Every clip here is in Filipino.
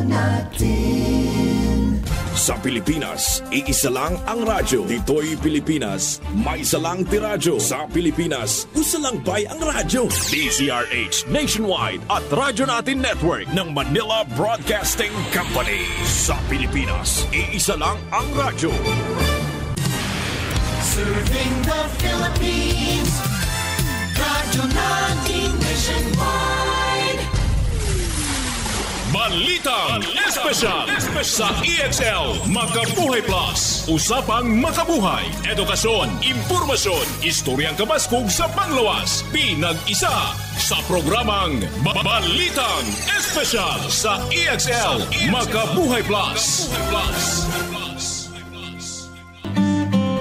natin. Sa Pilipinas, iisa lang ang radyo. Dito'y Pilipinas, may isa lang tiradyo. Sa Pilipinas, isa lang bay ang radyo. DZRH Nationwide at Radyo Natin Network ng Manila Broadcasting Company. Sa Pilipinas, iisa lang ang radyo. Serving the Philippines, Radyo Natin Nationwide. Balitang Espesyal sa EXL Makabuhay Plus. Usapang makabuhay, edukasyon, impormasyon, istoryang kabaskog sa panglawas. Pinag-isa sa programang Balitang Espesyal sa EXL Makabuhay Plus.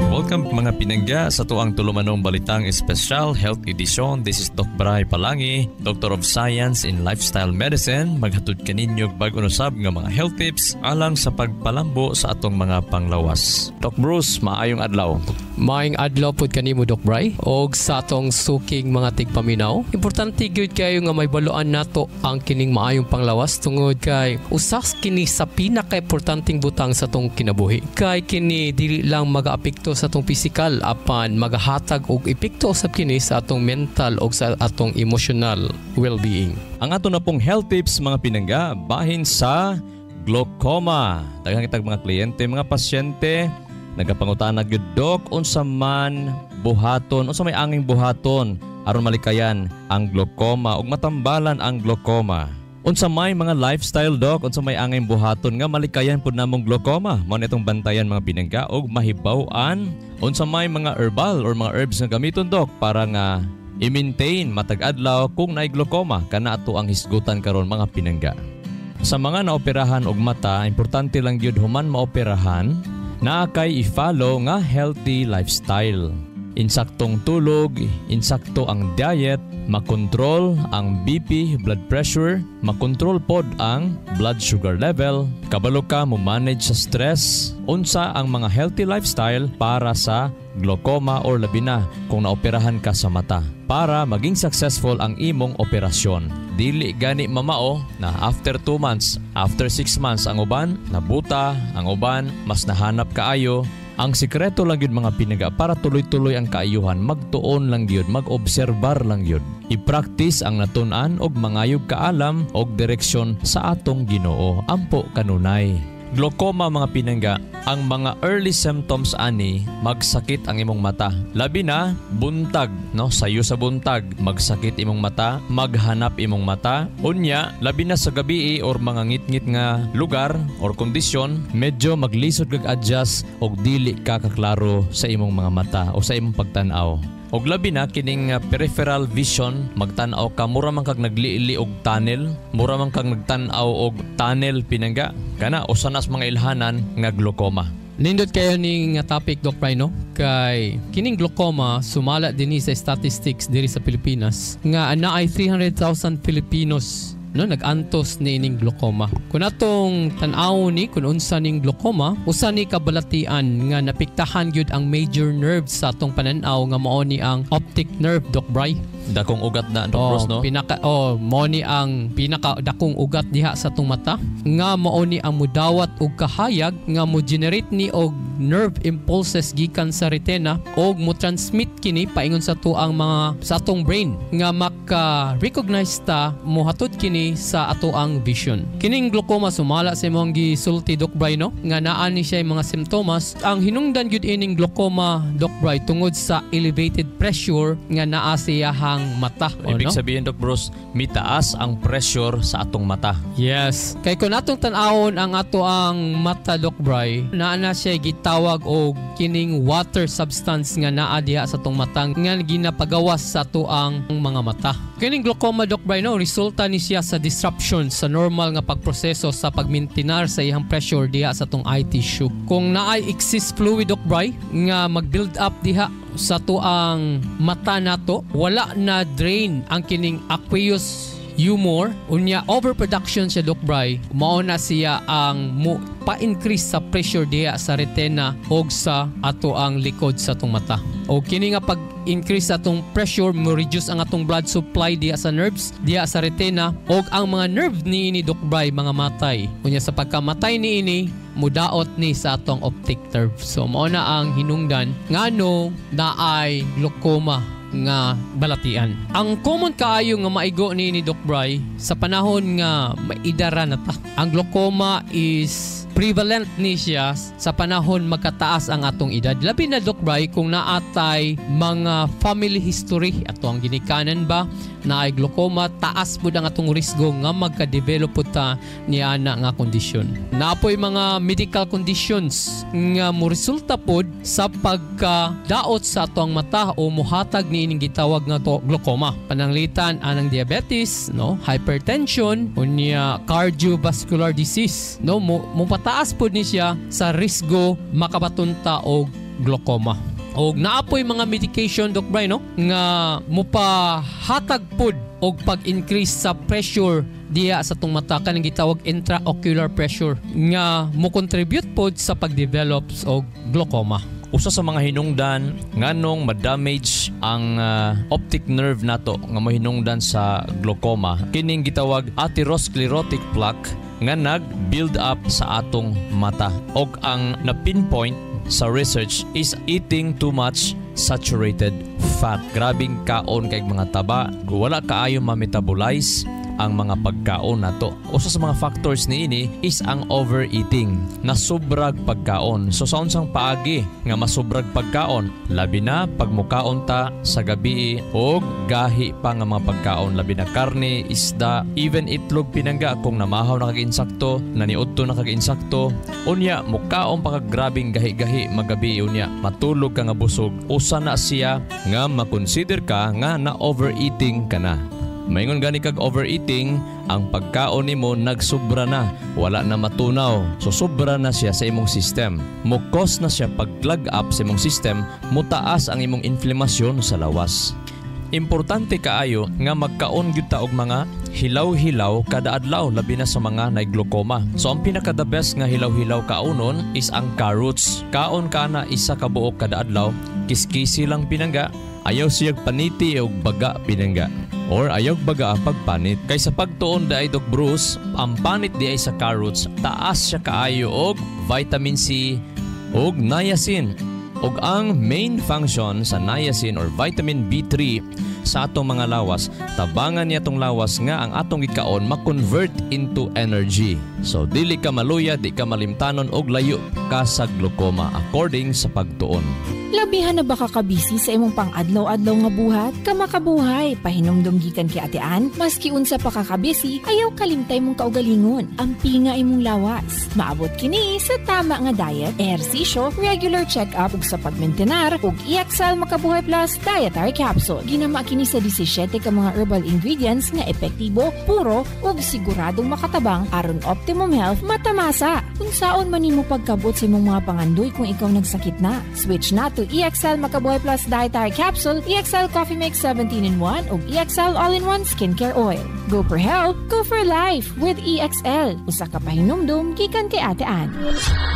Welcome mga pinangga sa tuang tulumanong Balitang Espesyal Health Edition. This is Doc Bray Palangi, Doctor of Science in Lifestyle Medicine. Maghatod kaninyo bag-on usab nga mga health tips alang sa pagpalambo sa atong mga panglawas. Doc Bruce, maayong adlaw. Maayong adlaw pod kanimo Doc Bray og sa atong suking mga tigpaminaw. Importante gyud kayo nga may baluan nato ang kining maayong panglawas tungod kay usas kini sa pinaka-importanteng butang sa atong kinabuhi. Kay kini dili lang magaapekto sa atong physical apan magahatag og epekto usab kini sa atong mental og sa atong emotional well-being. Ang ato na pong health tips mga pinangga bahin sa glaucoma. Daghang kitag mga kliyente, mga pasyente nagapangutana gyud Doc unsa man buhaton, unsa may anging buhaton aron malikayan ang glaucoma ug matambalan ang glaucoma. Unsa may mga lifestyle Doc, unsa may angay buhaton nga malikayan pud namong glaucoma. Mao nitong bantayan mga pinangga og mahibaw-an. Unsa may mga herbal or mga herbs nga gamiton Doc para nga i-maintain matag adlaw kung naay glaucoma kana ato ang hisgutan karon mga pinangga. Sa mga naoperahan og mata, importante lang gyud human maoperahan na kay i-follow nga healthy lifestyle. Insaktong tulog, insakto ang diet, makontrol ang BP, blood pressure, makontrol pod ang blood sugar level, kabalo ka mo manage sa stress, unsa ang mga healthy lifestyle para sa glaucoma or labi na kung naoperahan ka sa mata para maging successful ang imong operasyon. Dili gani mamao na after 2 months, after 6 months ang uban nabuta, ang uban mas nahanap kaayo. Ang sikreto lang yun mga pinaga para tuloy-tuloy ang kaayuhan, magtuon lang yun, mag-obserbar lang yun. I-practice ang natun-an og mangayog kaalam og direksyon sa atong Ginoo. Ampo kanunay. Glaucoma mga pinangga, ang mga early symptoms ani magsakit ang imong mata. Labi na buntag, no, sayo sa buntag, magsakit imong mata, maghanap imong mata. Unya, labi na sa gabi or mga ngit-ngit nga lugar or kondisyon, medyo maglisod kag adjust og dili ka kaklaro sa imong mga mata o sa imong pagtan-aw. Og labi na kining peripheral vision, magtan-aw ka mura man kag nagliili og tunnel, mura man kag nagtan-aw og tunnel pinangga. Kana usa nas mga ilhanan nga glaucoma. Nindot kayo ning topic Doc Bray no? Kay kining glaucoma sumala dinhi sa statistics diri sa Pilipinas nga anaay 300,000 Filipinos no nag-antos ni ining glaucoma. Kung atong tan-aw ni kung unsa ning glaucoma, usa ni kabalatian nga napiktahan gyud ang major nerves sa atong panan-aw nga mao ni ang optic nerve Doc Bray. Dakong ugat na Doc Bruce no? Mao ni ang pinaka dakong ugat diha sa atong mata nga mao ni ang mudawat og kahayag nga mo generate ni og nerve impulses gikan sa retina og mo transmit kini paingon sa tuang mga sa atong brain nga maka-recognize ta mohatod kini sa atoang vision. Kining glaucoma sumala sa imong gisulti Doc Bray no nga naa ni siya mga simptomas. Ang hinungdan gyud ining glaucoma Doc Bray tungod sa elevated pressure nga naa sa iyahang mata. Ibig sabihin Doc Bruce, mitaas ang pressure sa atong mata. Yes. Kay kung atong tan-awon ang atoang mata Doc Bray, naa na siya gitawag og kining water substance nga naa diha sa atong mata nga ginapagawas sa atoang mga mata. Kining glaucoma Doc Bray no resulta ni siya sa disruption sa normal nga pagproseso sa pagmintinar sa iyang pressure diha sa atong eye tissue. Kung naay excess fluid Doc Bray nga mag-build up diha sa tuang mata nato, wala na drain ang kining aqueous humor, unya overproduction siya Doc Bry, mao na siya ang pa-increase sa pressure diha sa retina og sa ato ang likod sa atong mata. O kini nga pag-increase sa atong pressure mo reduce ang atong blood supply diha sa nerves, diha sa retina, og ang mga nerve niini Doc Bry mga matay. Unya sa pagkamatay niini mudaot ni sa atong optic nerve. So mao na ang hinungdan ngano naay glaucoma nga balatian. Ang common kaayo nga maigo ni Doc Bry sa panahon nga maidara na ta. Ang glaucoma is prevalent ni siya sa panahon magkataas ang atong edad. Labi na Doc Bry kung naatay mga family history ato ang ginikanan ba na ay glaucoma, taas po ang atong risgo nga magka-develop po ta ni ana nga kondisyon. Naapoy mga medical conditions nga mo resulta po sa pagkadaot sa atong mata o muhatag ni ining gitawag nga to glaucoma. Pananglitan anang diabetes, no, hypertension, unya cardiovascular disease, no, mo pataas po ni siya sa risgo makabatunta og glaucoma. Og naapoy mga medication Doc Bry, no, nga mopahatag pod og pag-increase sa pressure diha sa tong mata kanang gitawag intraocular pressure nga mo contribute pod sa pag-develop og glaucoma. Usa sa mga hinungdan nganong ma-damage ang optic nerve nato nga mahinungdan sa glaucoma kining gitawag atherosclerotic plaque nga nag-build up sa atong mata. Og ang na-pinpoint sa research is eating too much saturated fat. Grabing kaon kay mga taba, wala kaayo ma-metabolize ang mga pagkaon nato. Usa sa mga factors niini is ang overeating, na sobrag pagkaon. So sa unsang paagi nga masobrag pagkaon, labi na pag mukaon ta sa gabi og gahi pa nga mga pagkaon, labi na karne, isda, even itlog pinangga kung namahaw na kag-insakto, naniudto na kag-insakto, unya mukaon pa kag grabing gahi-gahi magabi unya, matulog ka nga busog. Usa na siya nga makonsider ka nga na overeating ka na. Maingon gani kag overeating, ang pagkaon nimo nagsubra na, wala na matunaw. So sobra na siya sa imong system. Mukos na siya pag-clog up sa imong system, mutaas ang imong inflamasyon sa lawas. Importante kaayo nga magkaon gyud ta og mga hilaw-hilaw kada adlaw, labi na sa mga nay glaucoma. So ang pinaka the best nga hilaw-hilaw kaonon is ang carrots. Kaon ka na isa ka buok kada adlaw, kiskisi lang pinangga, ayaw siyag paniti og baga pinangga. Or ayaw baga ang pagpanit. Kay sa pagtuon da ay Doc Bruce, ang panit di ay sa carrots, taas siya kaayo og vitamin C og niacin. Og ang main function sa niacin or vitamin B3 sa atong mga lawas, tabangan niya tong lawas nga ang atong gikaon ma-convert into energy. So dili ka maluya, di ka malimtanon og layo ka sa glaucoma according sa pagtuon. Labihan na ba kakabisi sa imong pang-adlaw-adlaw nga buhat? Kamakabuhay, pahinumdum gikan kay Ate Ann, maski unsa pa kakabisi, ayaw kalimtay mong kaugalingon. Ampi nga imong lawas. Maabot kini sa tama nga diet, ehersisyo, regular check-up ug sa pagmentenar ug EXL Makabuhay Plus Dietary Capsule. Ginama kini sa 17 ka mga herbal ingredients nga epektibo, puro ug siguradong makatabang aron optimum health matamasa. Kung saon man nimo pagkabot sa imong mga pangandoy kung ikaw nagsakit na, switch na to EXL Makabuhay Plus Dietary Capsule, EXL Coffee Mix 17-in-1 ug EXL All-in-1 Skincare Oil. Go for health, go for life with EXL. Usa ka pahinumdum gikan kay Ate Ann.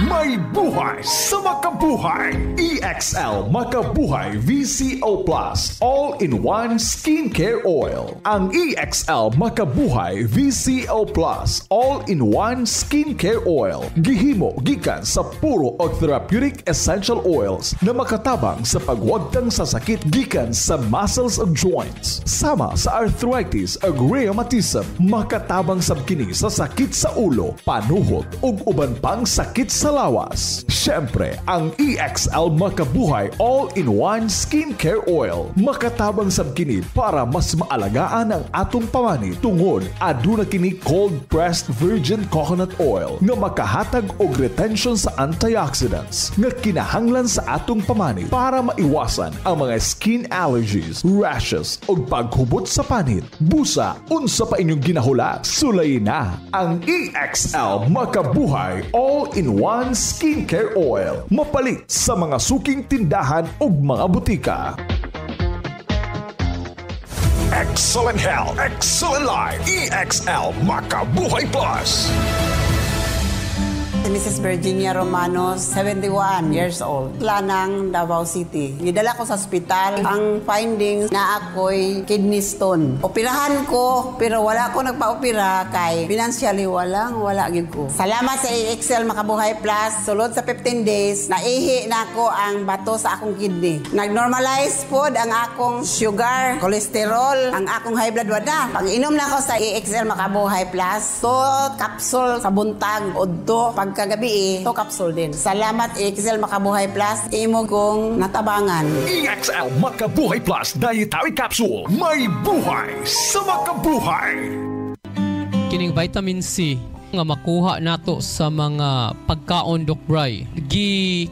May buhay sa makabuhay. EXL Makabuhay VCO Plus All-in-1 Skincare Oil. Ang EXL Makabuhay VCO Plus All-in-1 Skincare Oil gihimo gikan sa puro og therapeutic essential oils na makatabang sa pagwagtang sa sakit gikan sa muscles ug joints, sama sa arthritis ug rheumatism, makatabang sab kini sa sakit sa ulo, panuhot ug uban pang sakit sa lawas. Syempre, ang EXL Makabuhay All-in-1 Skincare Oil makatabang sab kini para mas maalagaan ang atong pamani tungod aduna kini cold pressed virgin coconut oil nga makahatag og retention sa antioxidants nga kinahanglan sa atong pamani para maiwasan ang mga skin allergies, rashes ug paghubot sa panit. Busa, unsa pa inyong ginahula? Sulay na ang EXL Makabuhay All-in-1 Skincare Oil. Mapalit sa mga suking tindahan ug mga butika. Excellent health, excellent life. EXL Makabuhay Plus. Mrs. Virginia Romano, 71 years old. Lanang, Davao City. Nidala ko sa ospital. Ang findings na ako'y kidney stone. Operahan ko, pero wala ko nagpa-opera kay financially wala gid ko. Salamat sa EXL Makabuhay Plus. Sulod sa 15 days, naihi na ako ang bato sa akong kidney. Nag-normalize pod ang akong sugar, cholesterol, ang akong high blood wada. Pag-inom na ako sa EXL Makabuhay Plus, to capsule sa buntag, udto, pagkagabi to capsule din. Salamat EXL Makabuhay Plus, imo kong natabangan. EXL Makabuhay Plus Dietary Capsule. May buhay sa makabuhay. Kining vitamin C nga makuha nato sa mga pagkaon, Doc Bry.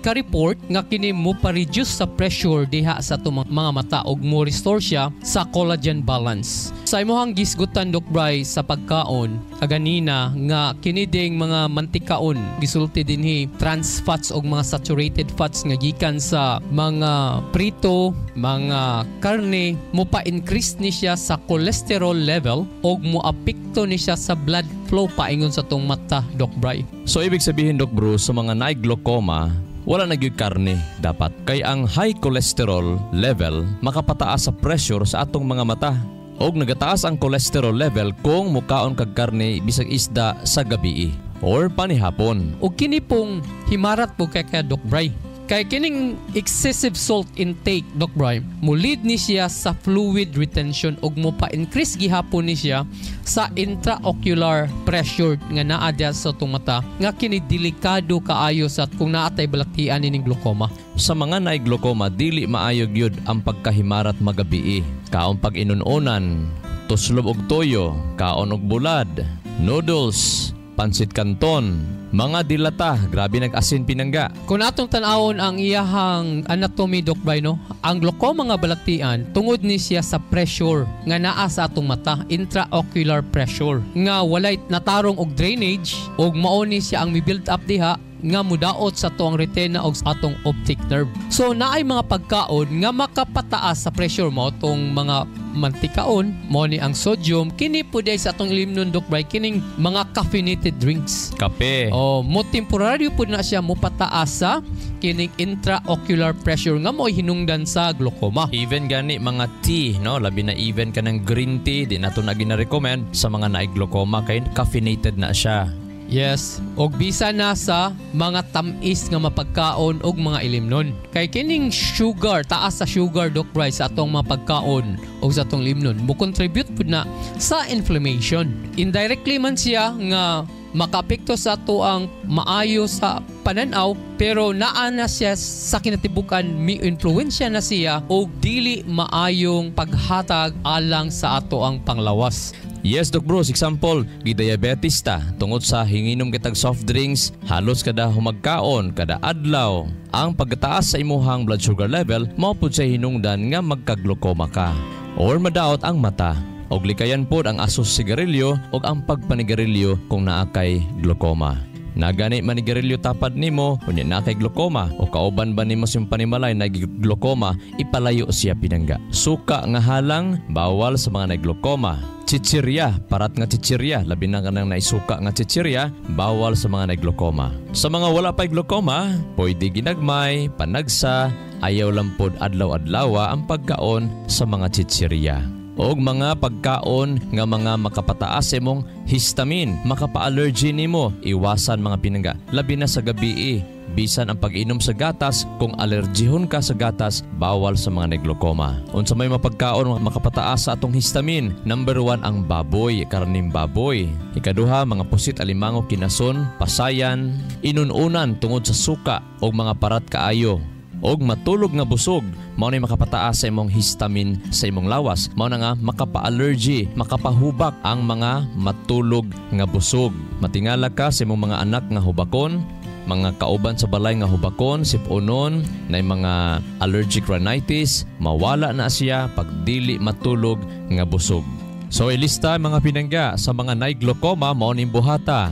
Ka-report nga kini mo pa-reduce sa pressure diha sa itong mga mata ug mo restore siya sa collagen balance. Sa imuhang gisgutan, Doc Bry, sa pagkaon, kaganina nga kini ding mga mantikaon gisulti dinhi trans fats ug mga saturated fats nga gikan sa mga prito, mga karne, mo pa-increase ni siya sa cholesterol level ug mo apekto ni siya sa blood flow paingon sa tong mata, Doc Bry. So ibig sabihin, Doc Bruce, sa mga na-glaucoma, wala na gyud karne dapat. Kay ang high cholesterol level makapataas sa pressure sa atong mga mata. Og nagataas ang cholesterol level kung mukaon kag karne bisag isda sa gabi or panihapon. O kini pong himarat po kay Doc Bry. Kay kining excessive salt intake, Doc Bry, mo lead ni siya sa fluid retention ug mo pa-increase gihapon ni siya sa intraocular pressure nga naa diha sa itong mata nga kini delikado kaayo sa kung naatay balaktian ining glaucoma. Sa mga naay glaucoma, dili maayog yun ang pagkahimarat magabi. Kaon pag inununan, tuslob og toyo, kaon og bulad, noodles, pansit canton, mga dilata, grabe nag-asin pinangga. Kung atong tanawon ang iyahang anatomy, Doc Bry, no? Ang glaucoma nga balaktian tungod ni siya sa pressure nga naa sa atong mata, intraocular pressure, nga walay natarong og drainage ug mao ni siya ang mi-build up diha nga mudaot sa tuang retina o sa atong optic nerve. So naay mga pagkaon nga makapataas sa pressure mo tong mga mantikaon, mo ni ang sodium, kini po day sa atong ilimnon, Doc Bry, kining mga caffeinated drinks. Kape. O mo temporaryo po na siya mo pataas sa kining intraocular pressure nga mo hinungdan sa glaucoma. Even gani mga tea, no? Labi na even ka ng green tea, di nato na gina-recommend sa mga naay glaucoma kay caffeinated na siya. Yes, og bisa na sa mga tamis nga mapagkaon og mga ilimnon. Kay kining sugar, taas sa sugar, Doc Bry, sa atong mga pagkaon o sa atong limnon, mo contribute pud na sa inflammation. Indirectly man siya nga makapekto sa ato ang maayo sa pananaw, pero naa na siya sa kinatibukan mi-influensya na siya og dili maayong paghatag alang sa ato ang panglawas. Yes, Doc Bruce, example, gidiabetes ta tungod sa hinginom kitag soft drinks, halos kada humagkaon, kada adlaw. Ang pagtaas sa imuhang blood sugar level, mao pud sa hinungdan nga magka-glaucoma ka or madaot ang mata. Og likayan pod ang asos sigarilyo og ang pagpanigarilyo kung naa kay glaucoma. Nagani manigarilyo tapad nimo unya na kay glaucoma o kauban ba nimo siyang panimalay na glaucoma, ipalayo siya pinangga. Suka nga halang, bawal sa mga nag-glaucoma. Chichirya, parat nga chichirya, labi na kanang naisuka nga chichirya, bawal sa mga nag-glaucoma. Sa mga wala pa'y glaucoma, pwede ginagmay, panagsa, ayaw lang pod adlaw-adlawa ang pagkaon sa mga chichirya. O mga pagkaon nga mga makapataas imong histamine, makapa-allergy nimo, iwasan mga pinangga. Labi na sa gabi, bisan ang pag-inom sa gatas, kung alergihon ka sa gatas, bawal sa mga nag-glaucoma. Unsa may mapagkaon makapataas sa atong histamine, number 1 ang baboy, karning baboy. Ikaduha, mga pusit, alimango, kinason, pasayan, inununan tungod sa suka o mga parat kaayo. Og matulog nga busog, mao na makapataas sa imong histamine sa imong lawas. Mao na nga makapa-allergy, makapahubak ang mga matulog nga busog. Matingala ka sa imong mga anak nga hubakon, mga kauban sa balay nga hubakon, sipunon, na mga allergic rhinitis, mawala na siya pag dili matulog nga busog. So ilista mga pinangga sa mga naay glaucoma, mao ning buhata.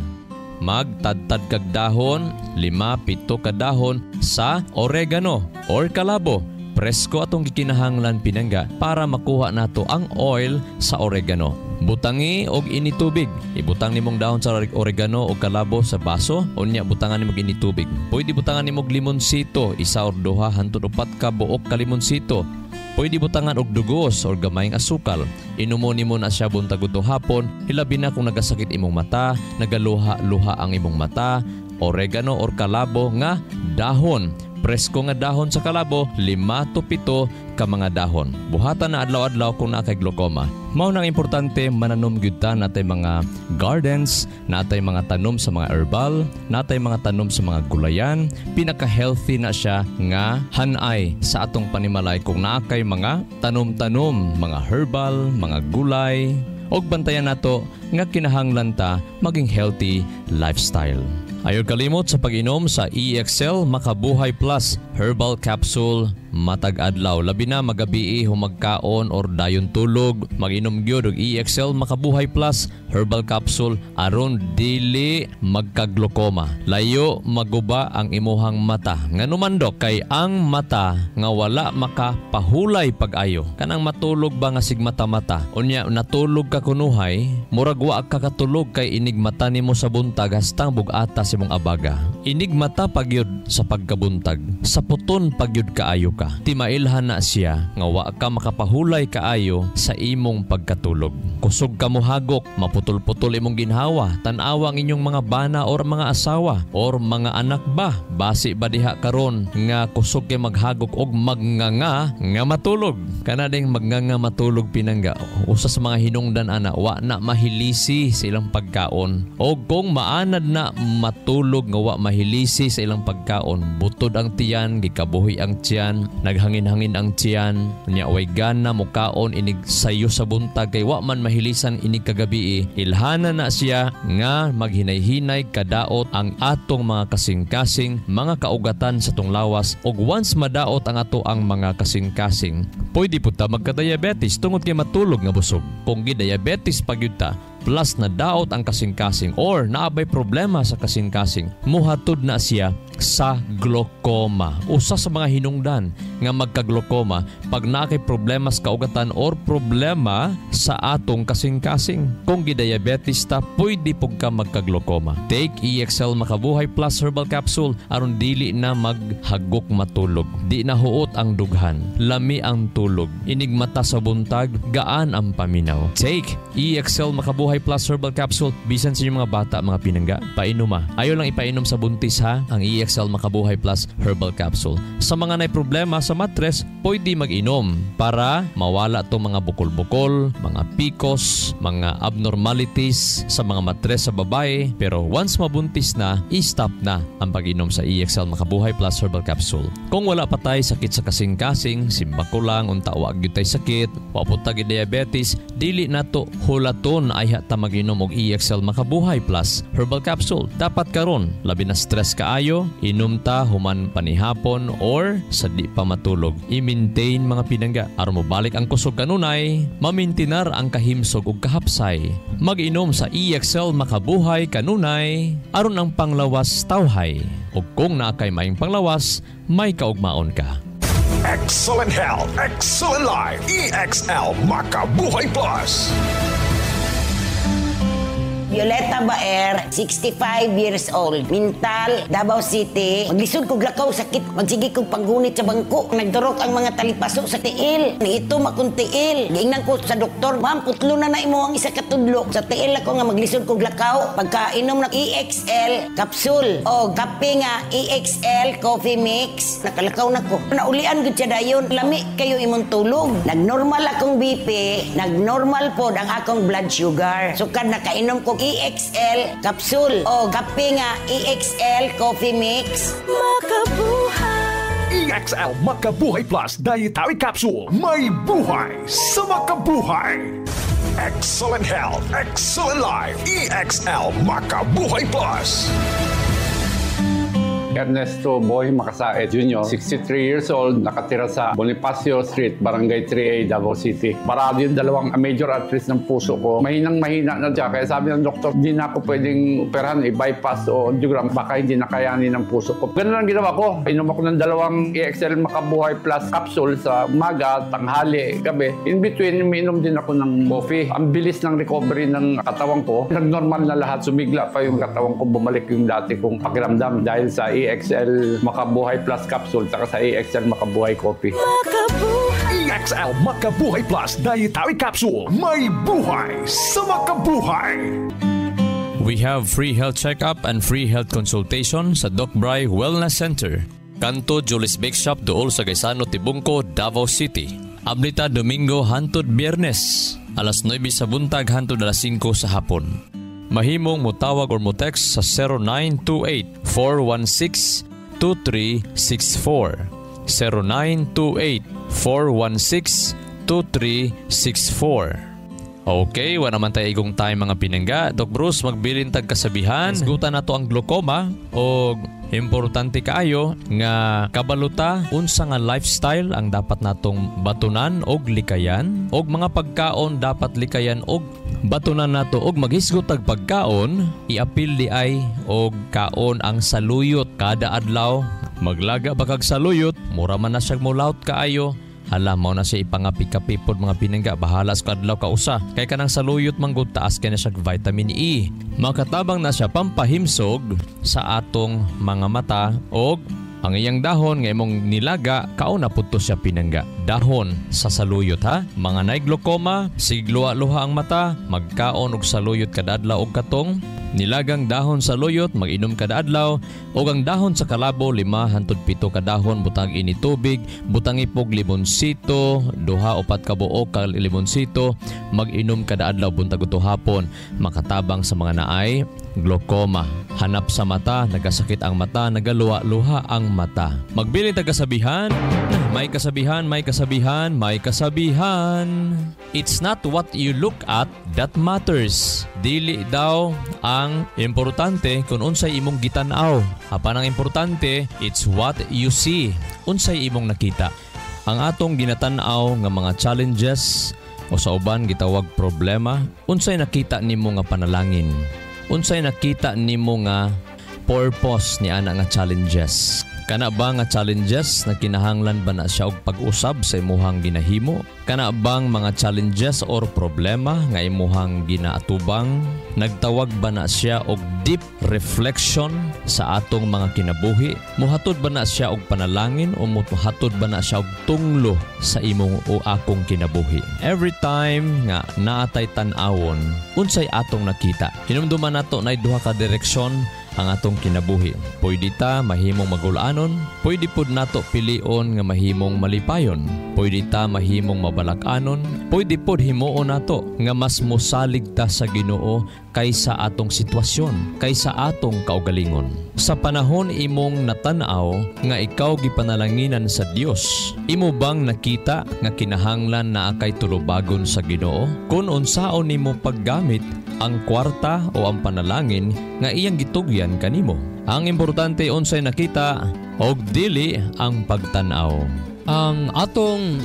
Magtadtad kag dahon, 5-7 ka dahon sa oregano or kalabo. presko atong gikinahanglan pinangga para makuha nato ang oil sa oregano. Butangi og initubig. Ibutang nimong dahon sa oregano o kalabo sa baso, unya butangan nimong initubig. Pwede butangan nimong limonsito, 1 or 2 hangtod 4 ka buok ka limonsito. Pwede butangan og dugos or gamayng asukal. Inumon nimo na siya buntag udto hapon, hilabi na kung nagasakit imong mata, nagaluha-luha ang imong mata. Oregano or kalabo nga dahon. Presko nga dahon sa kalabo, 5 to 7 ka mga dahon. Buhatan na adlaw-adlaw kung nakay glaucoma. Mao nang importante mananom gyud ta natay mga gardens, natay mga tanom sa mga herbal, natay mga tanom sa mga gulayan. Pinaka-healthy na siya nga hanay sa atong panimalay kung nakay mga tanom-tanom, mga herbal, mga gulay. Og bantayan nato nga kinahanglan ta maging healthy lifestyle. Ayaw kalimot sa pag-inom sa EXL Makabuhay Plus Herbal Capsule matag adlaw. Labi na magabi humagkaon or dayon tulog, mag-inom gyud og EXL Makabuhay Plus Herbal Capsule aron dili magka-glaucoma. Layo maguba ang imuhang mata. Nganuman dok kay ang mata nga wala makapahulay pag-ayo. Kanang matulog ba nga sigmata-mata. Unya natulog ka kunuhay, murag wa ka katulog kay inigmata nimo sa buntag hastang bugata sa imong abaga. Inigmata pagyud sa pagkabuntag. Sa puton pagyud kaayo ka. Timailhan na siya nga wa ka makapahulay kaayo sa imong pagkatulog. Kusog ka mohagok, maputol-putol imong ginhawa, tan-awa ang inyong mga bana or mga asawa or mga anak ba. Basi ba diha karon nga kusog kay maghagok og magnganga nga matulog. Kana ding magnganga matulog pinangga. Usa sa mga hinungdan ana wa na mahilisi sa ilang pagkaon. O kung maanad na matulog nga wa mahilisi sa ilang pagkaon, butod ang tiyan, gikabuhi ang tiyan, naghangin-hangin ang tiyan, nya way gana mukaon inig sayo sa buntag kay wa man mahilisan inig kagabi. Ilhana na siya nga maghinay-hinay kadaot ang atong mga kasing-kasing mga kaugatan sa tong lawas ug once madaot ang ato ang mga kasing-kasing, pwede po ta magka-diabetes tungod kay matulog nga busog. Kung gi-diabetes pagyud ta plus na daot ang kasing-kasing or naabay problema sa kasing-kasing, muhatod na siya sa glaucoma. Usa sa mga hinungdan nga magka-glaucoma pag nakay problema sa kaugatan or problema sa atong kasing-kasing. Kung gi-diabetes ta, pwede pug ka magka-glaucoma. Take EXL Makabuhay Plus Herbal Capsule aron dili na maghagok matulog. Di na huot ang dughan, lami ang tulog, inigmata sa buntag, gaan ang paminaw. Take EXL Makabuhay Plus Herbal Capsule bisan sa inyong mga bata, mga pinangga, painuma. Ayaw lang ipainom sa buntis ha, ang EXL Makabuhay Plus Herbal Capsule. Sa mga nay problema sa matres, pwede mag-inom para mawala itong mga bukol-bukol, mga PCOS, mga abnormalities sa mga matres sa babae. Pero once mabuntis na, i-stop na ang pag-inom sa EXL Makabuhay Plus Herbal Capsule. Kung wala pa tayo sakit sa kasing-kasing, simba ko lang, unta wag yun tayo sakit, waputag diabetes, dili na to hulaton ay ta mag-inom og EXL Makabuhay Plus Herbal Capsule. Dapat karon, labi na stress kaayo, inom ta human panihapon or sa di pa matulog. I-maintain mga pinangga aron mobalik ang kusog kanunay, mamintinar ang kahimsog ug kahapsay. Mag-inom sa EXL Makabuhay kanunay aron ang panglawas tawhay. Ug kung naakay maayong panglawas, may kaugmaon ka. Excellent health, excellent life. EXL Makabuhay Plus. Violeta Baer, 65 years old. Mintal, Davao City. Maglisod ko glakaw sakit. Magsige kong panggunit sa bangko. Nagturok ang mga talipaso sa tiil. Ito makong tiil. Giingnan ko sa doktor, ma'am, putlo na imo ang isa katudlo. Sa tiil ako nga maglisod ko glakaw. Pagkainom ng EXL capsule o kape nga EXL coffee mix, nakalakaw na ko. Naulian gud siya dayon. Lami kayo imong tulog. Nagnormal akong BP, nagnormal pod ang akong blood sugar. Sukad nakainom ko EXL capsule o kape nga EXL coffee mix. Makabuhay! EXL Makabuhay Plus Dietary Capsule. May buhay sa makabuhay. Excellent health, excellent life. EXL Makabuhay Plus. Ernesto Boy Makasaet Jr., 63 years old, nakatira sa Bonifacio Street, Barangay 3A, Davao City. Marami yung dalawang major arteries ng puso ko. Mahinang-mahina na siya. Kaya sabi ng doktor, hindi na ako pwedeng operahan, i-bypass o angiogram. Baka hindi nakayanin ng puso ko. Ganun ang ginawa ko. Inom ako ng dalawang EXL Makabuhay Plus capsule sa umaga, tanghali, gabi. In between, umiinom din ako ng coffee. Ang bilis ng recovery ng katawan ko. Nag-normal na lahat. Sumigla pa yung katawan ko. Bumalik yung dati kong pakiramdam dahil sa EXL Makabuhay Plus capsule saka sa EXL Makabuhay Coffee. EXL Makabuhay Plus Dietary Capsule. May buhay sa makabuhay! We have free health check-up and free health consultation sa Doc Bry Wellness Center. Kanto Julis Bake Shop dool sa Gaisano, Tibungco, Davao City. Ablita Domingo hantod Biyernes, alas 9 sa buntag hantod alas 5 sa hapon. Mahimong mutawag or mutext sa 0928-416-2364. 0928-416-2364. Okay, wala naman tayo igong time mga pinangga. Doc Bruce, magbilin tag kasabihan. Isgutan na to ang glaucoma o importante kaayo nga kabaluta unsa nga lifestyle ang dapat natong batunan og likayan og mga pagkaon dapat likayan og batunan nato og maghisgot tag pagkaon iapil di ay og kaon ang saluyot kada adlaw maglaga bakag saluyot mura man na siya mulaut kaayo. Hala, mo na siya ipangapikapipod mga pinangga. Bahala sa kadlaw ka usa. Kay kanang saluyot manggod taas kaya na siya vitamin E. Makatabang na siya pampahimsog sa atong mga mata o ang iyang dahon nga imong nilaga kauna pudto siya pinangga. Dahon sa saluyot ha. Mga nay glaucoma, sigluha-luha ang mata, magkaon og saluyot kada adlaw og katong nilagang dahon sa luyot, mag-inom kada adlaw o ang dahon sa kalabo 5-7 kadahon butang ini tubig, butang ipog limonsito, 2-4 ka buok ka limonsito, mag-inom kada adlaw buntag uto hapon, makatabang sa mga naay glaucoma. Hanap sa mata, nagasakit ang mata, nagaluha-luha ang mata. Magbili tag kasabihan, may kasabihan, may kasabihan, may kasabihan. It's not what you look at that matters. Dili daw ang importante kung unsay imong gitan-aw. Apan ang importante, it's what you see. Unsay imong nakita. Ang atong ginatan-aw nga mga challenges o sa uban gitawag problema, unsay nakita nimo nga panalangin. Unsay nakita nimo nga purpose ni ana nga challenges. Kana ba nga challenges na kinahanglan ba na siya og pag-usab sa imuhang ginahimo? Kana bang mga challenges or problema nga imuhang ginaatubang? Nagtawag ba na siya og deep reflection sa atong mga kinabuhi? Muhatod ba na siya og panalangin o muhatod ba na siya og tunglo sa imong o akong kinabuhi? Every time nga naatay tan-awon, unsay atong nakita? Hinumduman nato na duha ka direksyon ang atong kinabuhi. Pwede ta mahimong magulanon, pwede pud nato pilion nga mahimong malipayon, pwede ta mahimong mabalak-anon, pwede pud himuon nato nga mas mosalig ta sa Ginoo kaysa atong sitwasyon, kaysa atong kaugalingon. Sa panahon imong natanaw nga ikaw gipanalanginan sa Dios, imo bang nakita nga kinahanglan na akay tulubagon sa Ginoo? Kung unsaon nimo paggamit ang kwarta o ang panalangin nga iyang gitugyan kanimo. Ang importante unsay nakita og dili ang pagtan-aw. Ang atong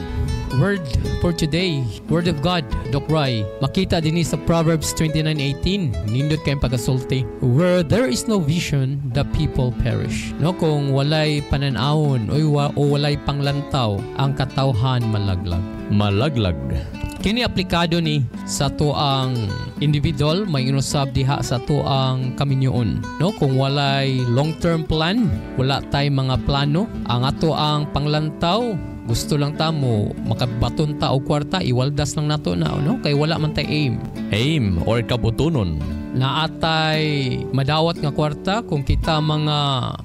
word for today, Word of God, Doc Rai, makita din sa Proverbs 29:18. Nindot kayong pagasulti. Where there is no vision, the people perish. No, kung walay pananawon o walay panglantaw, ang katawhan malaglag. Malaglag. Kini aplikado ni sa tuang individual, may inusab diha sa tuang kaminyoon. No, kung walay long-term plan, wala tay mga plano, ang ato ang panglantaw, gusto lang ta mo makabaton ta og kwarta, iwaldas lang nato na, no? Kay wala man tay aim. Aim or kabutunon. Naatay madawat nga kwarta kung kita mga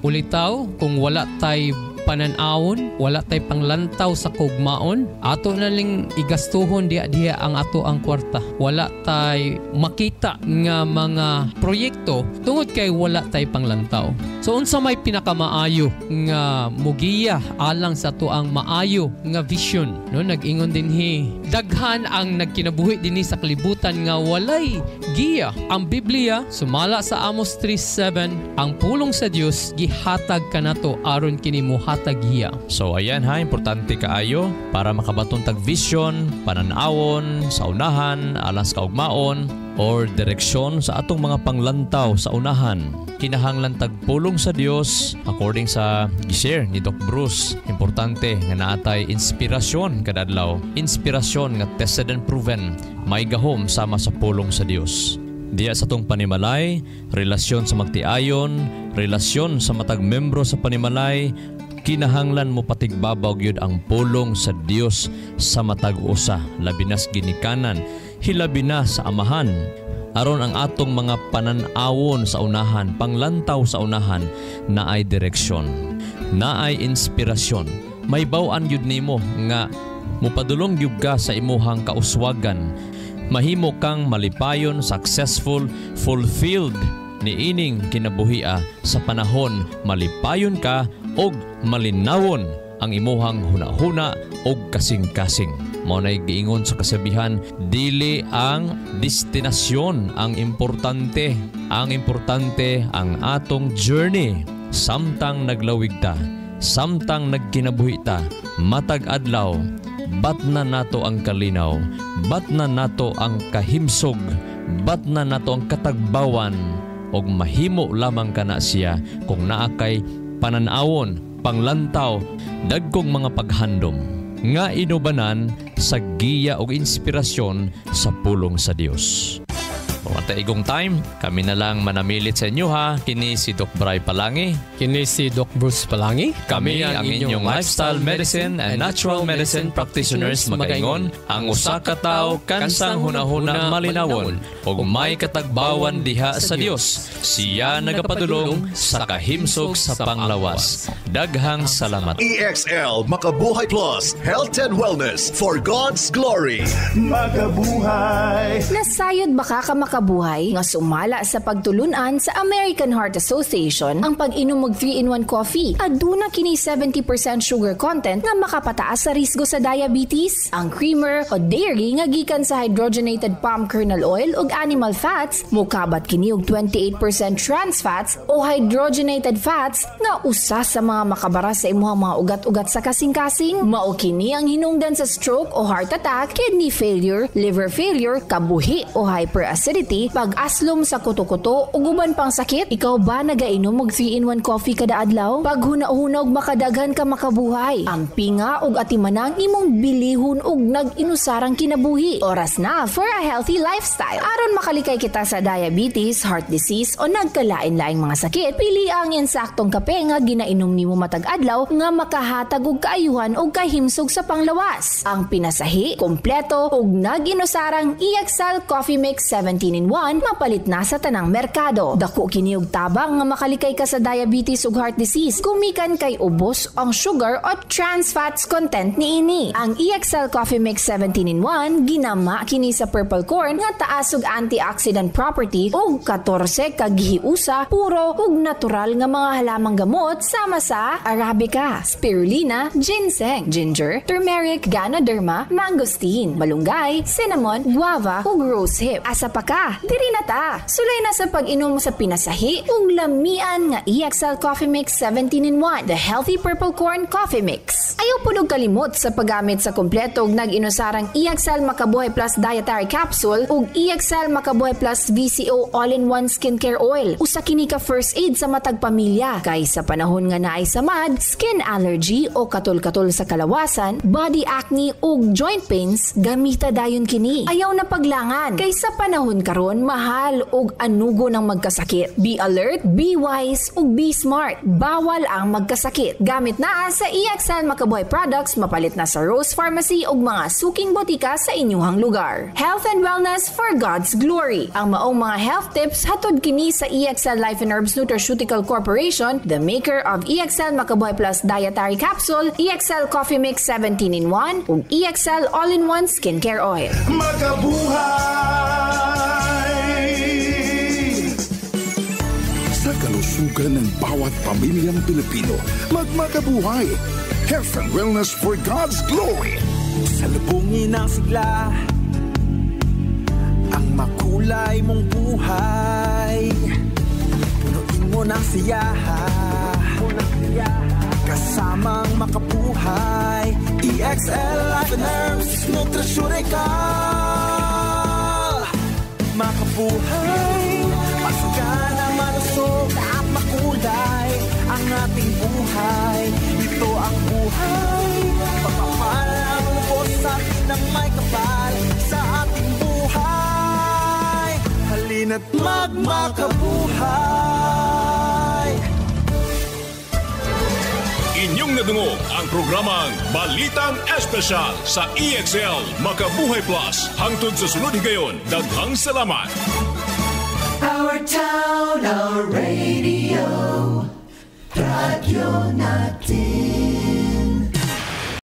ulitaw, kung wala tay pananawon, wala tay panglantaw sa kugmaon, ato na ling igastuhon diha ang ato ang kwarta. Wala tay makita nga mga proyekto tungod kay wala tay panglantaw. So unsa may pinakamaayo nga mugiya alang sa ato ang maayo nga vision, no? Nag-ingon dinhi, daghan ang nagkinabuhi dinhi sa kalibutan nga walay giya. Ang Biblia sumala sa Amos 3:7, ang pulong sa Dios gihatag kanato aron kini mohatag giya. So ayan ha, importante kaayo para makabaton tag vision, pananawon sa unahan alang sa kaugmaon or direksyon sa atong mga panglantaw sa unahan. Kinahanglan tagpulong sa Dios according sa gi-share ni Doc Bruce. Importante nga naatay inspirasyon kada adlaw. Inspirasyon nga tested and proven, may gahom sama sa pulong sa Dios. Diya sa tong panimalay, relasyon sa magtiayon, relasyon sa matag membro sa panimalay, kinahanglan mo patigbabaw gyud ang pulong sa Dios sa matag usa, labi nas ginikanan, hilabi na sa amahan. Aron ang atong mga pananawon sa unahan, panglantaw sa unahan, naay direksyon, naay inspirasyon. May baw-an yun nimo nga mupadulong gyud ka sa imuhang kauswagan. Mahimo kang malipayon, successful, fulfilled ni ining kinabuhia sa panahon malipayon ka og malinawon ang imuhang hunahuna og kasing-kasing. Mao nay giingon sa kasabihan, dili ang destinasyon ang importante. Ang importante ang atong journey. Samtang naglawig ta, samtang nagkinabuhi ta, matag adlaw, bat na nato ang kalinaw, bat na nato ang kahimsog, bat na nato ang katagbawan, og mahimo lamang kana siya kung naa kay pananawon, panglantaw, dagkong mga paghandom nga inubanan sa giya o inspirasyon sa pulong sa Dios. At igong time, kami na lang manamilit sa inyo ha. Kini si Doc Bray Palangi. Kini si Doc Bruce Palangi. Kami ang inyong lifestyle medicine and natural medicine practitioners magaingon. Ang usa ka tawo kansang hunahuna malinawon ug may katagbawan diha sa Dios. Siya nagapadulong sa kahimsog sa panglawas. Daghang salamat. EXL Makabuhay Plus, Health and Wellness for God's Glory. Makabuhay. Nasayod baka ka makabuhay nga sumala sa pagtulunan sa American Heart Association ang pag-inom og 3-in-1 coffee. Aduna kini 70% sugar content nga makapataas sa risgo sa diabetes. Ang creamer o dairy nga gikan sa hydrogenated palm kernel oil ug animal fats, mukabat kini og 28% trans fats o hydrogenated fats nga usa sa mga makabara sa imuhang mga ugat-ugat sa kasing-kasing. Mao kini ang hinungdan sa stroke o heart attack, kidney failure, liver failure, kabuhi o hyperacidity, pag-aslom sa kuto-kuto ug uban pang sakit. Ikaw ba nagainom og 3-in-1 coffee kada adlaw? Pag huna-huna og makadaghan ka makabuhay. Ang pinga ug atimanang imong bilihon ug nag-inusarang kinabuhi. Oras na for a healthy lifestyle. Aron makalikay kita sa diabetes, heart disease o nagkalain-laing mga sakit, pili ang insaktong kape nga ginainom nimo matag adlaw nga makahatag og kaayuhan ug kahimsog sa panglawas. Ang pinasahi, kompleto ug nag-inusarang EXL Coffee Mix 17-in-1 mapalit na sa tanang merkado. Dako kini og tabang nga makalikay ka sa diabetes ug heart disease. Kumikan kay ubos ang sugar o trans fats content niini. Ang EXL Coffee Mix 17-in-1 ginama kini sa purple corn nga taas og antioxidant property ug 14 ka gihiusa puro ug natural nga mga halamang gamot sama sa arabica, spirulina, ginseng, ginger, turmeric, ganoderma, mangosteen, malunggay, cinnamon, guava ug rosehip. Asa pa ka? Diri na ta. Sulay na sa pag-inom sa pinasahi ug lamian nga EXL Coffee Mix 17-in-1, the healthy purple corn coffee mix. Ayaw punog kalimot sa paggamit sa kompleto ug nag-inusarang EXL Makabuhay Plus Dietary Capsule ug EXL Makabuhay Plus VCO All-in-One Skincare Oil. Usa kini ka first aid sa matag pamilya kay sa panahon nga naay samad, skin allergy o katol-katol sa kalawasan, body acne ug joint pains, gamita dayon kini. Ayaw na paglangan kay sa panahon karon ngayon mahal og anugo ng magkasakit. Be alert, be wise, ug be smart. Bawal ang magkasakit. Gamit naa sa EXL Makabuhay products mapalit na sa Rose Pharmacy ug mga suking botika sa inyuhang lugar. Health and wellness for God's glory. Ang maong mga health tips hatod kini sa EXL Life and Herbs Nutraceutical Corporation, the maker of EXL Makabuhay Plus Dietary Capsule, EXL Coffee Mix 17-in-1 ug EXL All-in-One Skincare Oil. Sa kalusugan ng bawat pamilyang Pilipino, magmakabuhay. Health and wellness for God's glory. Salubungin ang sigla, ang makulay mong buhay. Punuin mo ng siyaha, kasamang makabuhay. EXL Life and Herbs Nutraceutical. Makabuhay, pasigana, malusog at makulay ang ating buhay. Ito ang buhay, pagpapalang lubosan ng may kapal sa ating buhay. Halina't magmakabuhay. Inyong nadungog ang programang Balitang Espesyal sa EXL Makabuhay Plus. Hangtod sa sunod higayon, daghang salamat. Our town, our radio, radyo natin.